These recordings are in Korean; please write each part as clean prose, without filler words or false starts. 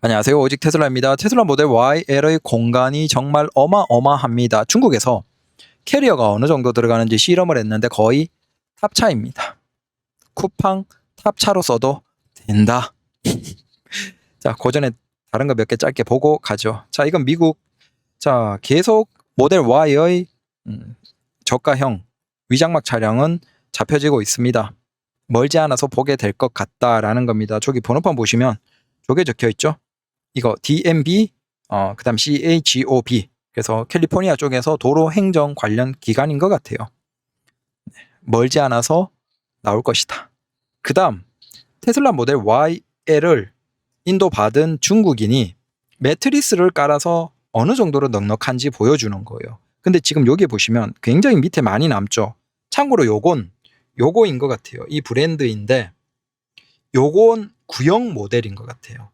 안녕하세요. 오직 테슬라입니다. 테슬라 모델 YL의 공간이 정말 어마어마합니다. 중국에서 캐리어가 어느 정도 들어가는지 실험을 했는데 거의 탑차입니다. 쿠팡 탑차로 써도 된다. 자, 고전에 다른 거 몇 개 짧게 보고 가죠. 자, 이건 미국. 자, 계속 모델 Y의 저가형 위장막 차량은 잡혀지고 있습니다. 멀지 않아서 보게 될 것 같다라는 겁니다. 저기 번호판 보시면 저게 적혀 있죠. 이거 DMB, 그다음 CHOB. 그래서 캘리포니아 쪽에서 도로 행정 관련 기관인 것 같아요. 멀지 않아서 나올 것이다. 그다음 테슬라 모델 YL을 인도받은 중국인이 매트리스를 깔아서 어느 정도로 넉넉한지 보여주는 거예요. 근데 지금 여기 보시면 굉장히 밑에 많이 남죠. 참고로 요거인 것 같아요. 이 브랜드인데 요건 구형 모델인 것 같아요.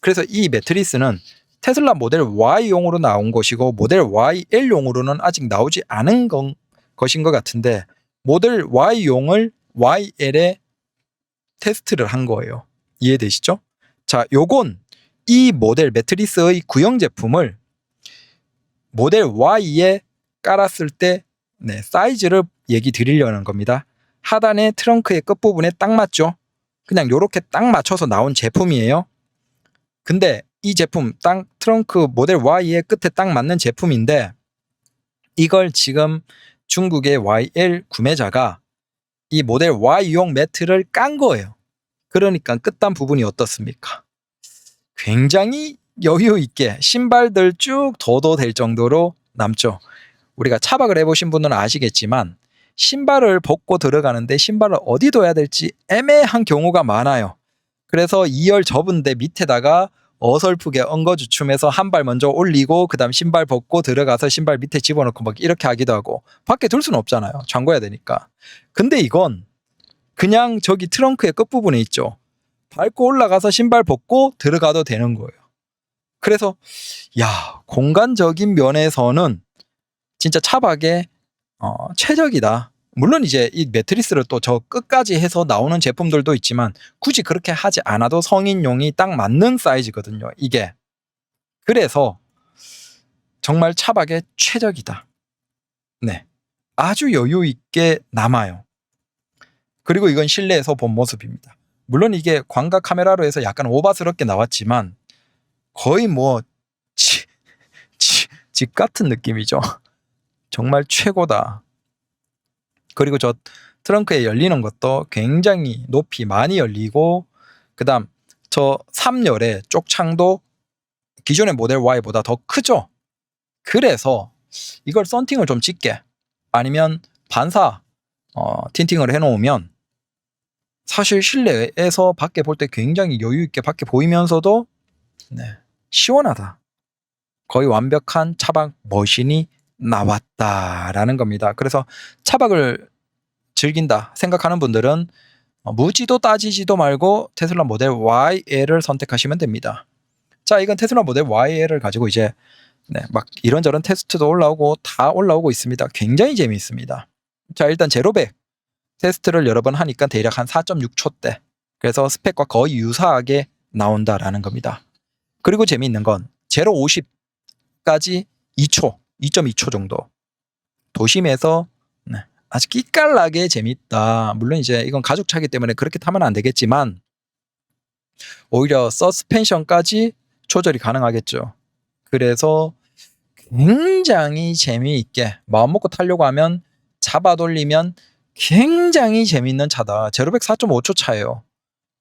그래서 이 매트리스는 테슬라 모델 Y용으로 나온 것이고 모델 YL용으로는 아직 나오지 않은 것인 것 같은데 모델 Y용을 YL에 테스트를 한 거예요. 이해되시죠? 자, 요건 이 모델 매트리스의 구형 제품을 모델 Y에 깔았을 때 사이즈를 얘기 드리려는 겁니다. 하단의 트렁크의 끝부분에 딱 맞죠? 그냥 요렇게 딱 맞춰서 나온 제품이에요. 근데 이 제품 트렁크 모델 Y의 끝에 딱 맞는 제품인데 이걸 지금 중국의 YL 구매자가 이 모델 Y용 매트를 깐 거예요. 그러니까 끝단 부분이 어떻습니까? 굉장히 여유 있게 신발들 쭉 둬도 될 정도로 남죠. 우리가 차박을 해보신 분들은 아시겠지만 신발을 벗고 들어가는데 신발을 어디 둬야 될지 애매한 경우가 많아요. 그래서 2열 접은 데 밑에다가 어설프게 엉거주춤해서 한 발 먼저 올리고 그 다음 신발 벗고 들어가서 신발 밑에 집어넣고 막 이렇게 하기도 하고 밖에 둘 수는 없잖아요. 잠궈야 되니까. 근데 이건 그냥 저기 트렁크의 끝부분에 있죠. 밟고 올라가서 신발 벗고 들어가도 되는 거예요. 그래서 공간적인 면에서는 진짜 차박에 최적이다. 물론 이제 이 매트리스를 또 저 끝까지 해서 나오는 제품들도 있지만 굳이 그렇게 하지 않아도 성인용이 딱 맞는 사이즈거든요. 이게. 그래서 정말 차박에 최적이다. 네. 아주 여유 있게 남아요. 그리고 이건 실내에서 본 모습입니다. 물론 이게 광각 카메라로 해서 약간 오바스럽게 나왔지만 거의 뭐 집 같은 느낌이죠. 정말 최고다. 그리고 저 트렁크에 열리는 것도 굉장히 높이 많이 열리고 그 다음 저 3열의 쪽창도 기존의 모델 Y보다 더 크죠. 그래서 이걸 썬팅을 좀 짓게 아니면 반사 틴팅을 해놓으면 사실 실내에서 밖에 볼 때 굉장히 여유 있게 밖에 보이면서도 시원하다. 거의 완벽한 차박 머신이 나왔다라는 겁니다. 그래서 차박을 즐긴다 생각하는 분들은 무지도 따지지도 말고 테슬라 모델 YL을 선택하시면 됩니다. 자, 이건 테슬라 모델 YL을 가지고 이제 막 이런저런 테스트도 올라오고 다 올라오고 있습니다. 굉장히 재미있습니다. 자, 일단 제로백 테스트를 여러 번 하니까 대략 한 4.6초대. 그래서 스펙과 거의 유사하게 나온다라는 겁니다. 그리고 재미있는 건 제로 50까지 2.2초 정도. 도심에서 아주 끼깔나게 재밌다. 물론 이제 이건 가죽차기 때문에 그렇게 타면 안 되겠지만 오히려 서스펜션까지 조절이 가능하겠죠. 그래서 굉장히 재미있게 마음 먹고 타려고 하면 잡아 돌리면 굉장히 재미있는 차다. 제로백 4.5초 차예요.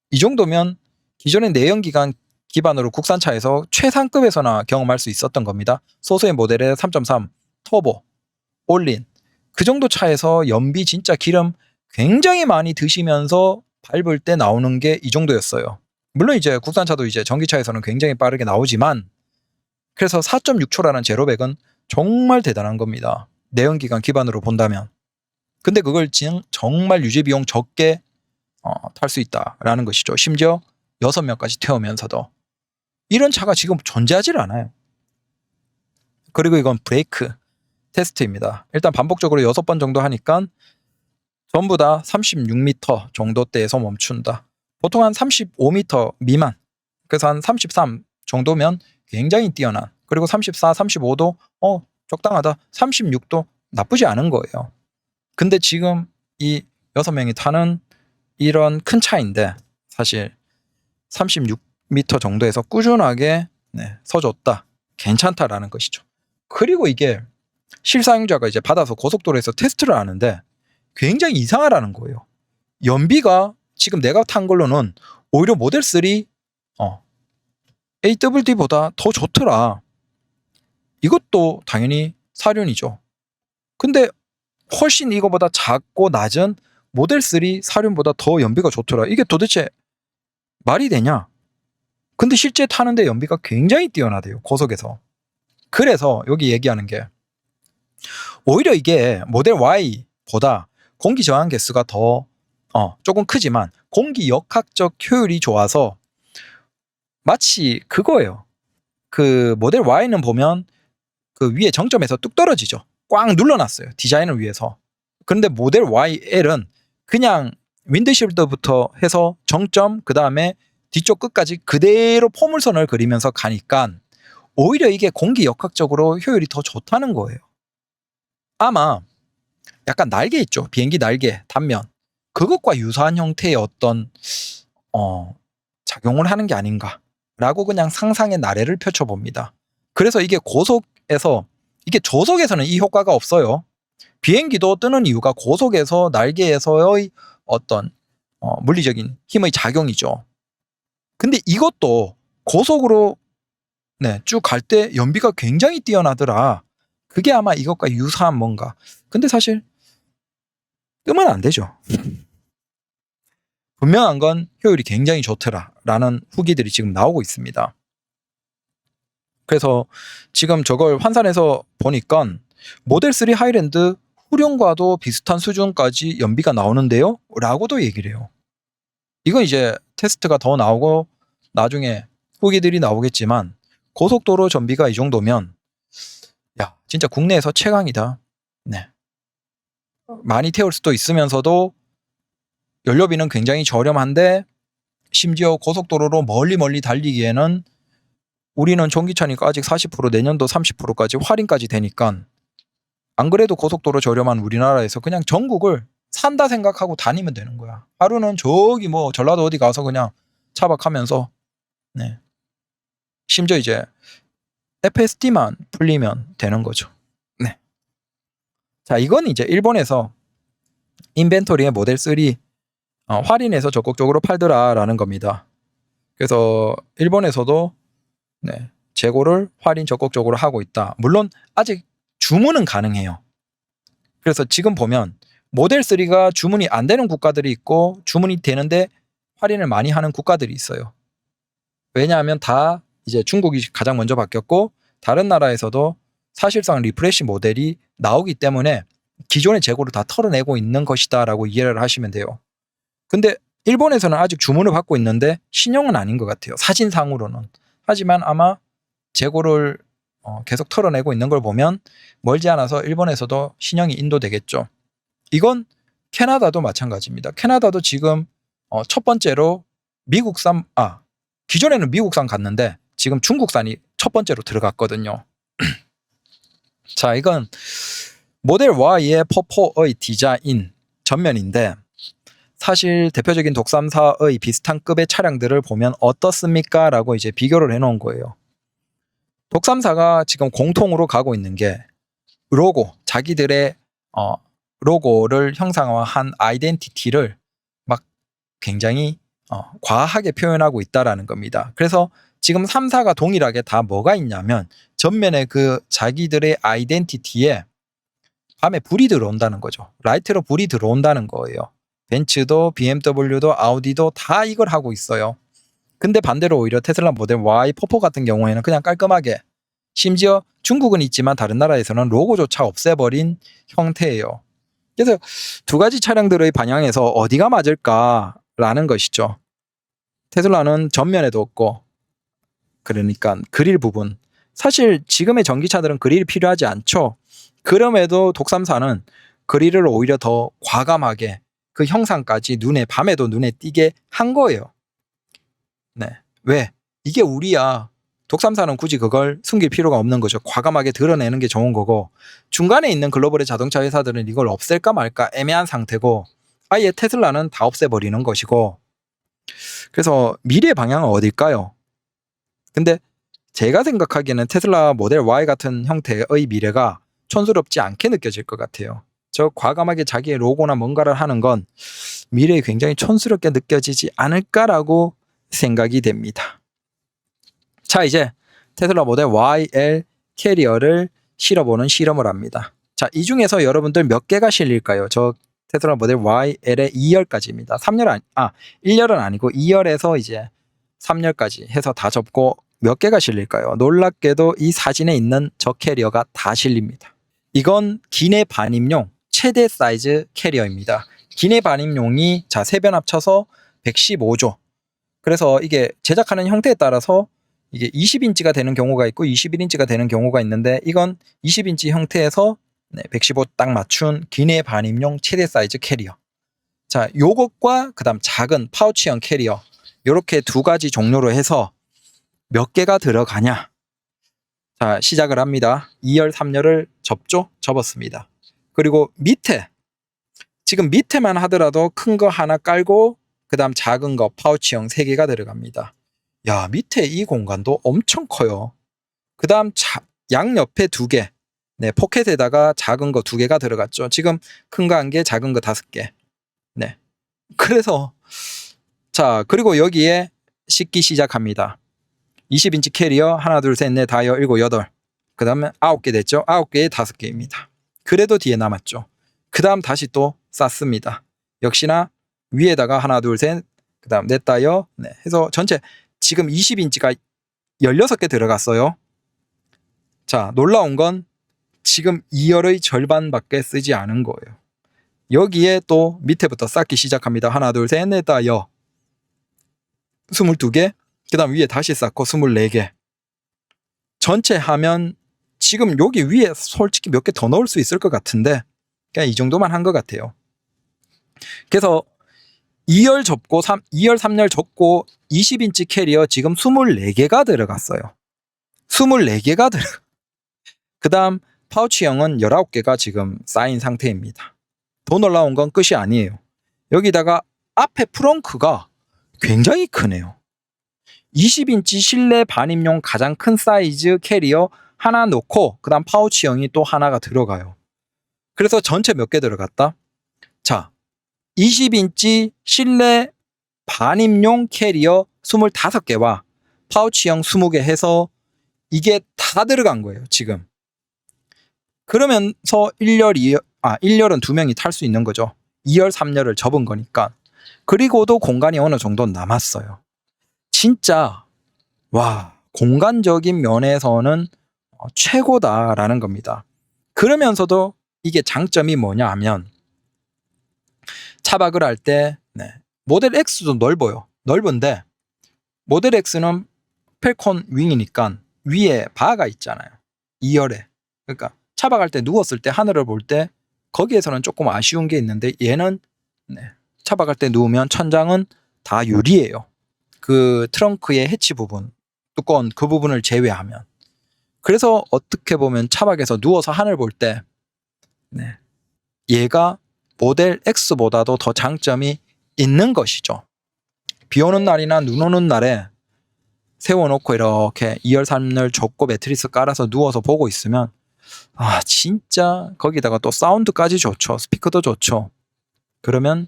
이 정도면 기존의 내연기관 기반으로 국산차에서 최상급에서나 경험할 수 있었던 겁니다. 소수의 모델의 3.3 터보 올린 그 정도 차에서 연비 진짜 기름 굉장히 많이 드시면서 밟을 때 나오는 게 이 정도였어요. 물론 이제 국산차도 이제 전기차에서는 굉장히 빠르게 나오지만 그래서 4.6초라는 제로백은 정말 대단한 겁니다. 내연기관 기반으로 본다면. 근데 그걸 정말 유지비용 적게 탈 수 있다라는 것이죠. 심지어 6명까지 태우면서도. 이런 차가 지금 존재하질 않아요. 그리고 이건 브레이크 테스트입니다. 일단 반복적으로 6번 정도 하니까 전부 다 36m 정도대에서 멈춘다. 보통 한 35m 미만 그래서 한 33 정도면 굉장히 뛰어난, 그리고 34, 35도 적당하다, 36도 나쁘지 않은 거예요. 근데 지금 이 6명이 타는 이런 큰 차인데 사실 36m 정도에서 꾸준하게 서줬다, 괜찮다라는 것이죠. 그리고 이게 실사용자가 이제 받아서 고속도로에서 테스트를 하는데 굉장히 이상하라는 거예요. 연비가 지금 내가 탄 걸로는 오히려 모델 3 AWD보다 더 좋더라. 이것도 당연히 사륜이죠. 근데 훨씬 이거보다 작고 낮은 모델 3 사륜보다 더 연비가 좋더라. 이게 도대체 말이 되냐? 근데 실제 타는데 연비가 굉장히 뛰어나대요, 고속에서. 그래서 여기 얘기하는 게 오히려 이게 모델 Y보다 공기 저항 개수가 더 조금 크지만 공기 역학적 효율이 좋아서 마치 그거예요. 그 모델 Y는 보면 그 위에 정점에서 뚝 떨어지죠. 꽉 눌러놨어요, 디자인을 위해서. 그런데 모델 YL은 그냥 윈드실드부터 해서 정점, 그 다음에 뒤쪽 끝까지 그대로 포물선을 그리면서 가니까 오히려 이게 공기 역학적으로 효율이 더 좋다는 거예요. 아마 약간 날개 있죠, 비행기 날개 단면, 그것과 유사한 형태의 어떤 작용을 하는 게 아닌가라고 그냥 상상의 나래를 펼쳐봅니다. 그래서 이게 고속에서, 이게 조속에서는 이 효과가 없어요. 비행기도 뜨는 이유가 고속에서 날개에서의 어떤 물리적인 힘의 작용이죠. 근데 이것도 고속으로 쭉 갈 때 연비가 굉장히 뛰어나더라. 그게 아마 이것과 유사한 뭔가. 근데 사실 끄면 안 되죠. 분명한 건 효율이 굉장히 좋더라라는 후기들이 지금 나오고 있습니다. 그래서 지금 저걸 환산해서 보니까 모델 3 하이랜드 후륜과도 비슷한 수준까지 연비가 나오는데요? 라고도 얘기를 해요. 이건 이제 테스트가 더 나오고 나중에 후기들이 나오겠지만 고속도로 전비가 이 정도면 야, 진짜 국내에서 최강이다. 많이 태울 수도 있으면서도 연료비는 굉장히 저렴한데 심지어 고속도로로 멀리 달리기에는 우리는 전기차니까 아직 40%, 내년도 30%까지 할인까지 되니까 안 그래도 고속도로 저렴한 우리나라에서 그냥 전국을 산다 생각하고 다니면 되는 거야. 하루는 저기 뭐 전라도 어디 가서 그냥 차박하면서 심지어 이제 FSD만 풀리면 되는 거죠. 자, 이건 이제 일본에서 인벤토리의 모델 3 할인해서 적극적으로 팔더라라는 겁니다. 그래서 일본에서도 재고를 할인 적극적으로 하고 있다. 물론 아직 주문은 가능해요. 그래서 지금 보면 모델 3가 주문이 안 되는 국가들이 있고 주문이 되는데 할인을 많이 하는 국가들이 있어요. 왜냐하면 다 이제 중국이 가장 먼저 바뀌었고 다른 나라에서도 사실상 리프레시 모델이 나오기 때문에 기존의 재고를 다 털어내고 있는 것이다 라고 이해를 하시면 돼요. 근데 일본에서는 아직 주문을 받고 있는데 신형은 아닌 것 같아요, 사진상으로는. 하지만 아마 재고를 계속 털어내고 있는 걸 보면 멀지 않아서 일본에서도 신형이 인도되겠죠. 이건 캐나다도 마찬가지입니다. 캐나다도 지금 첫 번째로 미국산, 기존에는 미국산 갔는데 지금 중국산이 첫 번째로 들어갔거든요. 자, 이건 모델 Y의 퍼포의 디자인 전면인데 사실 대표적인 독삼사의 비슷한 급의 차량들을 보면 어떻습니까? 라고 이제 비교를 해놓은 거예요. 독삼사가 지금 공통으로 가고 있는 게 로고, 자기들의 로고를 형상화한 아이덴티티를 막 굉장히 과하게 표현하고 있다라는 겁니다. 그래서 지금 3사가 동일하게 다 뭐가 있냐면 전면에 그 자기들의 아이덴티티에 밤에 불이 들어온다는 거죠. 라이트로 불이 들어온다는 거예요. 벤츠도 BMW도 아우디도 다 이걸 하고 있어요. 근데 반대로 오히려 테슬라 모델 Y 퍼포 같은 경우에는 그냥 깔끔하게, 심지어 중국은 있지만 다른 나라에서는 로고조차 없애버린 형태예요. 그래서 두 가지 차량들의 반향에서 어디가 맞을까라는 것이죠. 테슬라는 전면에도 없고, 그러니까 그릴 부분, 사실 지금의 전기차들은 그릴이 필요하지 않죠. 그럼에도 독삼사는 그릴을 오히려 더 과감하게 그 형상까지 밤에도 눈에 띄게 한 거예요. 왜? 이게 우리야. 독삼사는 굳이 그걸 숨길 필요가 없는 거죠. 과감하게 드러내는 게 좋은 거고, 중간에 있는 글로벌의 자동차 회사들은 이걸 없앨까 말까 애매한 상태고, 아예 테슬라는 다 없애버리는 것이고. 그래서 미래의 방향은 어딜까요? 근데 제가 생각하기에는 테슬라 모델 Y 같은 형태의 미래가 촌스럽지 않게 느껴질 것 같아요. 저 과감하게 자기의 로고나 뭔가를 하는 건 미래에 굉장히 촌스럽게 느껴지지 않을까라고 생각이 됩니다. 자, 이제 테슬라 모델 YL 캐리어를 실어보는 실험을 합니다. 자, 이 중에서 여러분들 몇 개가 실릴까요? 저 테슬라 모델 YL의 2열까지입니다. 1열은 아니고 2열에서 이제 3열까지 해서 다 접고 몇 개가 실릴까요? 놀랍게도 이 사진에 있는 저 캐리어가 다 실립니다. 이건 기내 반입용 최대 사이즈 캐리어입니다. 기내 반입용이 자 3변 합쳐서 115조. 그래서 이게 제작하는 형태에 따라서 이게 20인치가 되는 경우가 있고 21인치가 되는 경우가 있는데, 이건 20인치 형태에서 115 딱 맞춘 기내 반입용 최대 사이즈 캐리어. 자, 요것과 그다음 작은 파우치형 캐리어, 요렇게 두 가지 종류로 해서 몇 개가 들어가냐. 자, 시작을 합니다. 2열, 3열을 접었습니다. 그리고 밑에, 지금 밑에만 하더라도 큰 거 하나 깔고 그다음 작은 거 파우치형 3개가 들어갑니다. 야, 밑에 이 공간도 엄청 커요. 그다음 양옆에 2개. 네, 포켓에다가 작은 거 2개가 들어갔죠. 지금 큰 거 1개, 작은 거 5개. 네. 그래서 자, 그리고 여기에 싣기 시작합니다. 20인치 캐리어 하나, 둘, 셋, 넷, 다, 7, 8. 그다음에 9개 됐죠. 9개에 5개입니다. 그래도 뒤에 남았죠. 그다음 다시 또 쌌습니다. 역시나 위에다가 하나, 둘, 셋, 그다음 넷, 다, 네. 해서 전체 지금 20인치가 16개 들어갔어요. 자, 놀라운 건 지금 2열의 절반밖에 쓰지 않은 거예요. 여기에 또 밑에부터 쌓기 시작합니다. 하나, 둘, 셋, 넷, 다, 22개. 그 다음 위에 다시 쌓고 24개. 전체 하면 지금 여기 위에 솔직히 몇 개 더 넣을 수 있을 것 같은데 그냥 이 정도만 한 것 같아요. 그래서 2열 접고 2열 3열 접고 20인치 캐리어 지금 24개가 들어갔어요. 24개가 그 다음 파우치형은 19개가 지금 쌓인 상태입니다. 더 놀라운 건 끝이 아니에요. 여기다가 앞에 프렁크가 굉장히 크네요. 20인치 실내 반입용 가장 큰 사이즈 캐리어 하나 놓고 그 다음 파우치형이 또 하나가 들어가요. 그래서 전체 몇 개 들어갔다? 자, 20인치 실내 반입용 캐리어 25개와 파우치형 20개 해서 이게 다 들어간 거예요, 지금. 그러면서 1열은 2명이 탈 수 있는 거죠. 2열, 3열을 접은 거니까. 그리고도 공간이 어느 정도 남았어요. 진짜 와, 공간적인 면에서는 최고다라는 겁니다. 그러면서도 이게 장점이 뭐냐 하면 차박을 할 때 모델 X도 넓어요. 넓은데 모델 X는 펠콘 윙이니까 위에 바가 있잖아요. 2열에. 그러니까 차박할 때 누웠을 때 하늘을 볼 때 거기에서는 조금 아쉬운 게 있는데 얘는 차박할 때 누우면 천장은 다 유리예요. 그 트렁크의 해치 부분, 두꺼운 그 부분을 제외하면. 그래서 어떻게 보면 차박에서 누워서 하늘 볼 때 얘가 모델 X보다도 더 장점이 있는 것이죠. 비 오는 날이나 눈 오는 날에 세워놓고 이렇게 2열 3열 접고 매트리스 깔아서 누워서 보고 있으면 진짜 거기다가 또 사운드까지 좋죠. 스피커도 좋죠. 그러면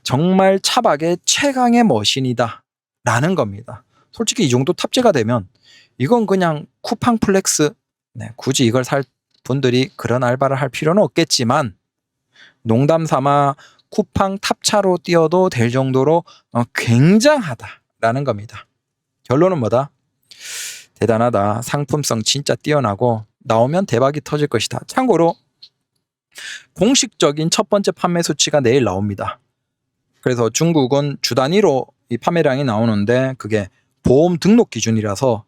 정말 차박의 최강의 머신이다 라는 겁니다. 솔직히 이 정도 탑재가 되면 이건 그냥 쿠팡 플렉스, 굳이 이걸 살 분들이 그런 알바를 할 필요는 없겠지만 농담 삼아 쿠팡 탑차로 띄워도 될 정도로 굉장하다라는 겁니다. 결론은 뭐다? 대단하다. 상품성 진짜 뛰어나고 나오면 대박이 터질 것이다. 참고로 공식적인 첫 번째 판매 수치가 내일 나옵니다. 그래서 중국은 주 단위로 이 판매량이 나오는데 그게 보험 등록 기준이라서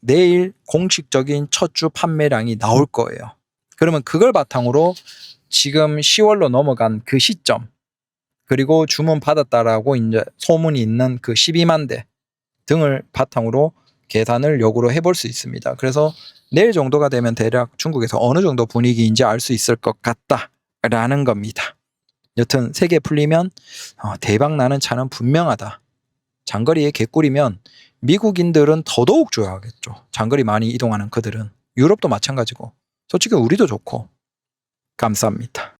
내일 공식적인 첫 주 판매량이 나올 거예요. 그러면 그걸 바탕으로 지금 10월로 넘어간 그 시점, 그리고 주문 받았다라고 이제 소문이 있는 그 12만 대 등을 바탕으로 계산을 역으로 해볼 수 있습니다. 그래서 내일 정도가 되면 대략 중국에서 어느 정도 분위기인지 알 수 있을 것 같다라는 겁니다. 여튼 세계 풀리면 대박 나는 차는 분명하다. 장거리에 개꿀이면 미국인들은 더더욱 좋아하겠죠. 장거리 많이 이동하는 그들은. 유럽도 마찬가지고 솔직히 우리도 좋고. 감사합니다.